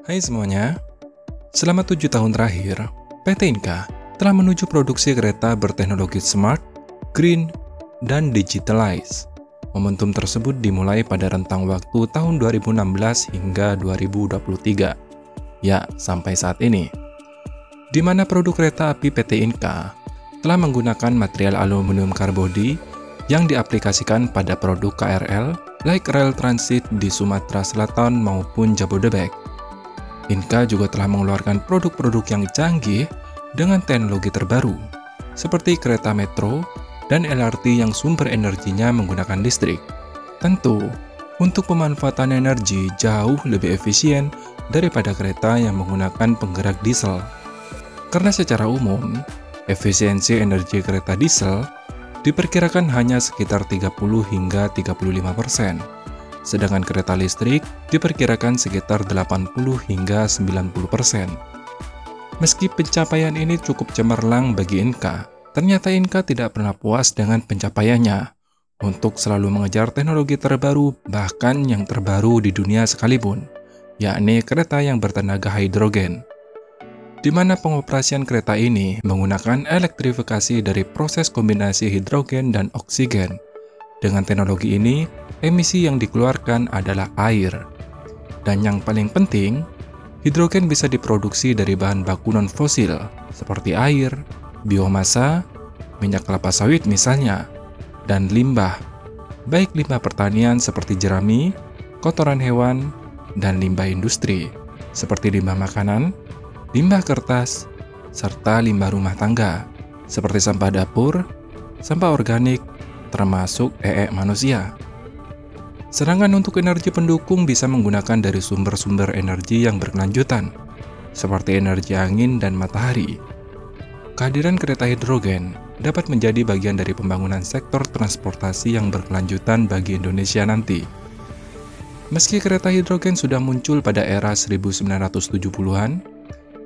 Hai semuanya, selama 7 tahun terakhir, PT Inka telah menuju produksi kereta berteknologi smart, green, dan digitalized. Momentum tersebut dimulai pada rentang waktu tahun 2016 hingga 2023, ya sampai saat ini, di mana produk kereta api PT Inka telah menggunakan material aluminium karbodi yang diaplikasikan pada produk KRL, like rail transit di Sumatera Selatan maupun Jabodebek. Inka juga telah mengeluarkan produk-produk yang canggih dengan teknologi terbaru, seperti kereta metro dan LRT yang sumber energinya menggunakan listrik. Tentu, untuk pemanfaatan energi jauh lebih efisien daripada kereta yang menggunakan penggerak diesel. Karena secara umum, efisiensi energi kereta diesel diperkirakan hanya sekitar 30 hingga 35%. Sedangkan kereta listrik diperkirakan sekitar 80 hingga 90%. Meski pencapaian ini cukup cemerlang bagi Inka, ternyata Inka tidak pernah puas dengan pencapaiannya untuk selalu mengejar teknologi terbaru, bahkan yang terbaru di dunia sekalipun, yakni kereta yang bertenaga hidrogen, di mana pengoperasian kereta ini menggunakan elektrifikasi dari proses kombinasi hidrogen dan oksigen. Dengan teknologi ini, emisi yang dikeluarkan adalah air. Dan yang paling penting, hidrogen bisa diproduksi dari bahan baku non-fosil, seperti air, biomasa, minyak kelapa sawit misalnya, dan limbah, baik limbah pertanian seperti jerami, kotoran hewan, dan limbah industri, seperti limbah makanan, limbah kertas, serta limbah rumah tangga, seperti sampah dapur, sampah organik, termasuk manusia. Sedangkan untuk energi pendukung bisa menggunakan dari sumber-sumber energi yang berkelanjutan, seperti energi angin dan matahari. Kehadiran kereta hidrogen dapat menjadi bagian dari pembangunan sektor transportasi yang berkelanjutan bagi Indonesia nanti. Meski kereta hidrogen sudah muncul pada era 1970-an,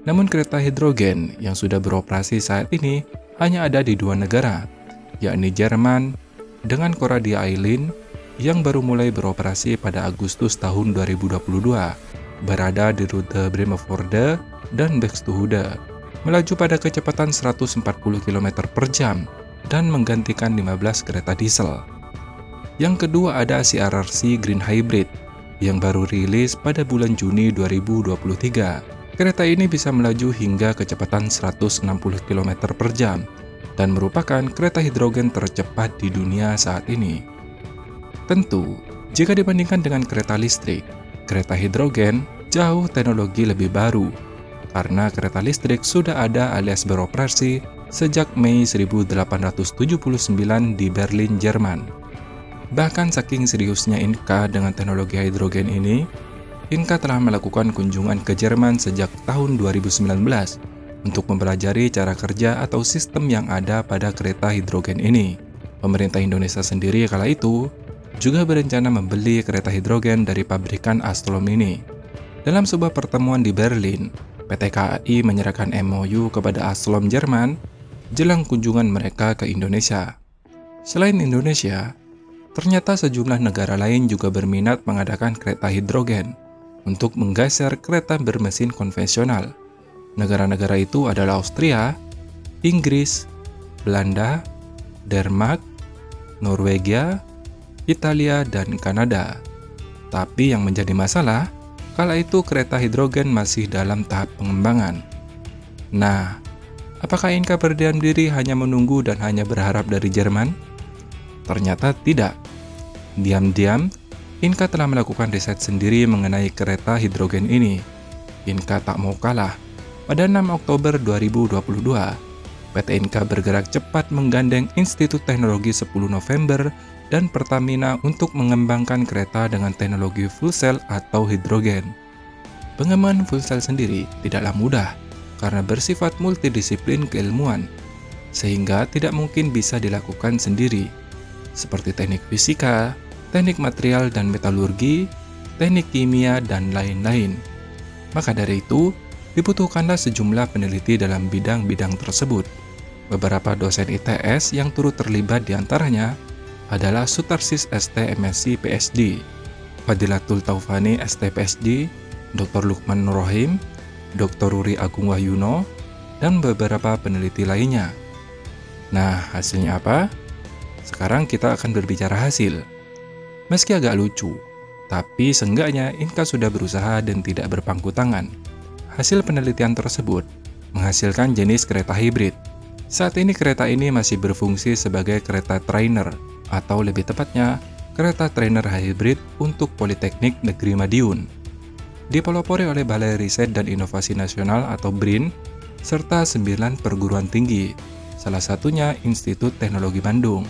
namun kereta hidrogen yang sudah beroperasi saat ini hanya ada di 2 negara, yakni Jerman dengan Coradia Airlines yang baru mulai beroperasi pada Agustus tahun 2022, berada di rute Bremervoorde dan Buxtehude, melaju pada kecepatan 140 km per jam dan menggantikan 15 kereta diesel. Yang kedua ada CRRC Green Hybrid yang baru rilis pada bulan Juni 2023. Kereta ini bisa melaju hingga kecepatan 160 km per jam dan merupakan kereta hidrogen tercepat di dunia saat ini. Tentu, jika dibandingkan dengan kereta listrik, kereta hidrogen jauh teknologi lebih baru, karena kereta listrik sudah ada alias beroperasi sejak Mei 1879 di Berlin, Jerman. Bahkan saking seriusnya Inka dengan teknologi hidrogen ini, Inka telah melakukan kunjungan ke Jerman sejak tahun 2019 untuk mempelajari cara kerja atau sistem yang ada pada kereta hidrogen ini. Pemerintah Indonesia sendiri kala itu juga berencana membeli kereta hidrogen dari pabrikan Alstom ini. Dalam sebuah pertemuan di Berlin, PT KAI menyerahkan MOU kepada Alstom Jerman jelang kunjungan mereka ke Indonesia. Selain Indonesia, ternyata sejumlah negara lain juga berminat mengadakan kereta hidrogen untuk menggeser kereta bermesin konvensional. Negara-negara itu adalah Austria, Inggris, Belanda, Denmark, Norwegia, Italia, dan Kanada. Tapi yang menjadi masalah, kala itu kereta hidrogen masih dalam tahap pengembangan. Nah, apakah Inka berdiam diri hanya menunggu dan hanya berharap dari Jerman? Ternyata tidak. Diam-diam, Inka telah melakukan riset sendiri mengenai kereta hidrogen ini. Inka tak mau kalah. Pada 6 Oktober 2022, PT Inka bergerak cepat menggandeng Institut Teknologi 10 November dan Pertamina untuk mengembangkan kereta dengan teknologi fuel cell atau hidrogen. Pengembangan fuel cell sendiri tidaklah mudah karena bersifat multidisiplin keilmuan, sehingga tidak mungkin bisa dilakukan sendiri, seperti teknik fisika, teknik material dan metalurgi, teknik kimia, dan lain-lain. Maka dari itu, dibutuhkanlah sejumlah peneliti dalam bidang-bidang tersebut. Beberapa dosen ITS yang turut terlibat diantaranya adalah Sutarsis ST MSc PhD, Fadilatul Taufani ST PhD, Dr. Lukman Nurrohim, Dr. Ruri Agung Wahyuno, dan beberapa peneliti lainnya. Nah, hasilnya apa? Sekarang kita akan berbicara hasil. Meski agak lucu, tapi seenggaknya Inka sudah berusaha dan tidak berpangku tangan. Hasil penelitian tersebut menghasilkan jenis kereta hibrid. Saat ini kereta ini masih berfungsi sebagai kereta trainer, atau lebih tepatnya, kereta trainer hybrid untuk Politeknik Negeri Madiun. Dipelopori oleh Balai Riset dan Inovasi Nasional atau BRIN, serta 9 perguruan tinggi, salah satunya Institut Teknologi Bandung,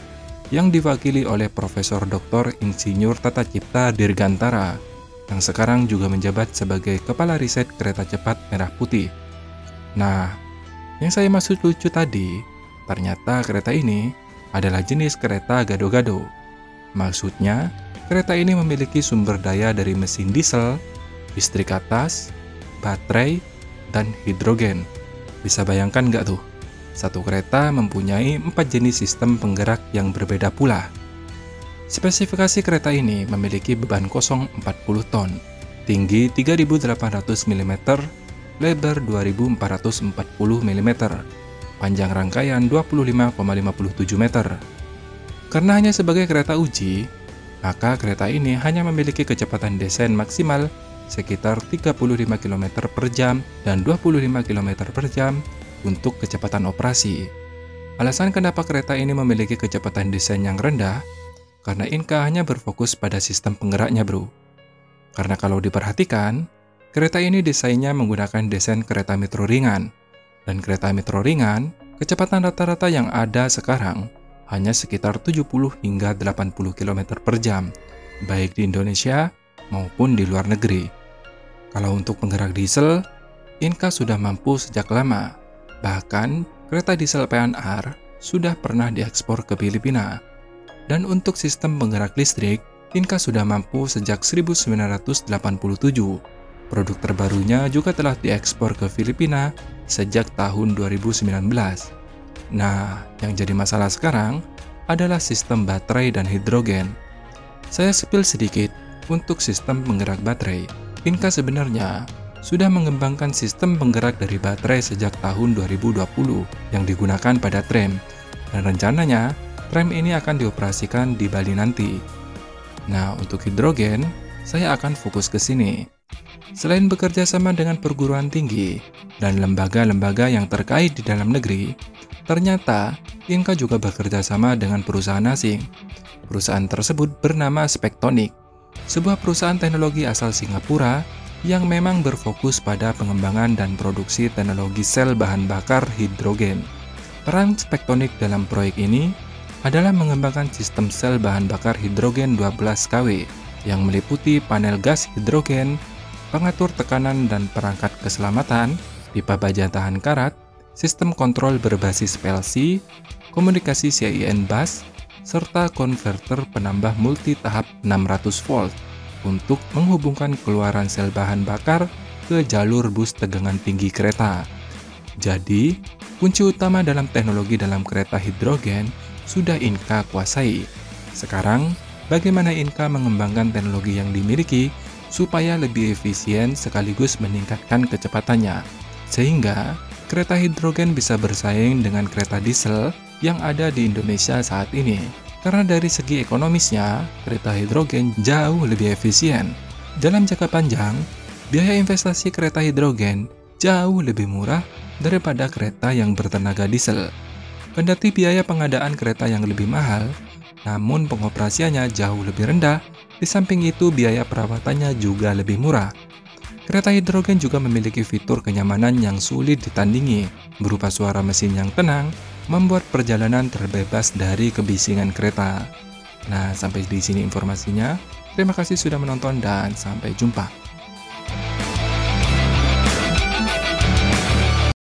yang diwakili oleh Profesor Dr. Insinyur Tata Cipta Dirgantara, yang sekarang juga menjabat sebagai Kepala Riset Kereta Cepat Merah Putih. Nah, yang saya maksud lucu tadi, ternyata kereta ini adalah jenis kereta gado-gado. Maksudnya, kereta ini memiliki sumber daya dari mesin diesel, listrik atas, baterai, dan hidrogen. Bisa bayangkan nggak tuh? Satu kereta mempunyai 4 jenis sistem penggerak yang berbeda pula. Spesifikasi kereta ini memiliki beban kosong 40 ton, tinggi 3.800 mm, lebar 2.440 mm, panjang rangkaian 25,57 meter. Karena hanya sebagai kereta uji, maka kereta ini hanya memiliki kecepatan desain maksimal sekitar 35 km per jam dan 25 km per jam untuk kecepatan operasi. Alasan kenapa kereta ini memiliki kecepatan desain yang rendah, karena Inka hanya berfokus pada sistem penggeraknya, bro. Karena kalau diperhatikan, kereta ini desainnya menggunakan desain kereta metro ringan. Dan kereta metro ringan, kecepatan rata-rata yang ada sekarang hanya sekitar 70 hingga 80 km per jam, baik di Indonesia maupun di luar negeri. Kalau untuk penggerak diesel, Inka sudah mampu sejak lama. Bahkan, kereta diesel PNR sudah pernah diekspor ke Filipina. Dan untuk sistem penggerak listrik, Inka sudah mampu sejak 1987. Produk terbarunya juga telah diekspor ke Filipina sejak tahun 2019. Nah, yang jadi masalah sekarang adalah sistem baterai dan hidrogen. Saya spill sedikit untuk sistem penggerak baterai. Inka sebenarnya sudah mengembangkan sistem penggerak dari baterai sejak tahun 2020 yang digunakan pada tram, dan rencananya tram ini akan dioperasikan di Bali nanti. Nah, untuk hidrogen, saya akan fokus ke sini. Selain bekerja sama dengan perguruan tinggi dan lembaga-lembaga yang terkait di dalam negeri, ternyata Inka juga bekerja sama dengan perusahaan asing. Perusahaan tersebut bernama Spektonic, sebuah perusahaan teknologi asal Singapura yang memang berfokus pada pengembangan dan produksi teknologi sel bahan bakar hidrogen. Peran Spektonic dalam proyek ini adalah mengembangkan sistem sel bahan bakar hidrogen 12 kW yang meliputi panel gas hidrogen, pengatur tekanan dan perangkat keselamatan, pipa baja tahan karat, sistem kontrol berbasis PLC, komunikasi CIN bus, serta konverter penambah multi tahap 600 volt untuk menghubungkan keluaran sel bahan bakar ke jalur bus tegangan tinggi kereta. Jadi, kunci utama dalam teknologi dalam kereta hidrogen sudah Inka kuasai. Sekarang, bagaimana Inka mengembangkan teknologi yang dimiliki supaya lebih efisien sekaligus meningkatkan kecepatannya, sehingga kereta hidrogen bisa bersaing dengan kereta diesel yang ada di Indonesia saat ini. Karena dari segi ekonomisnya, kereta hidrogen jauh lebih efisien. Dalam jangka panjang, biaya investasi kereta hidrogen jauh lebih murah daripada kereta yang bertenaga diesel. Kendati biaya pengadaan kereta yang lebih mahal, namun pengoperasiannya jauh lebih rendah. Di samping itu, biaya perawatannya juga lebih murah. Kereta hidrogen juga memiliki fitur kenyamanan yang sulit ditandingi, berupa suara mesin yang tenang, membuat perjalanan terbebas dari kebisingan kereta. Nah, sampai di sini informasinya. Terima kasih sudah menonton dan sampai jumpa.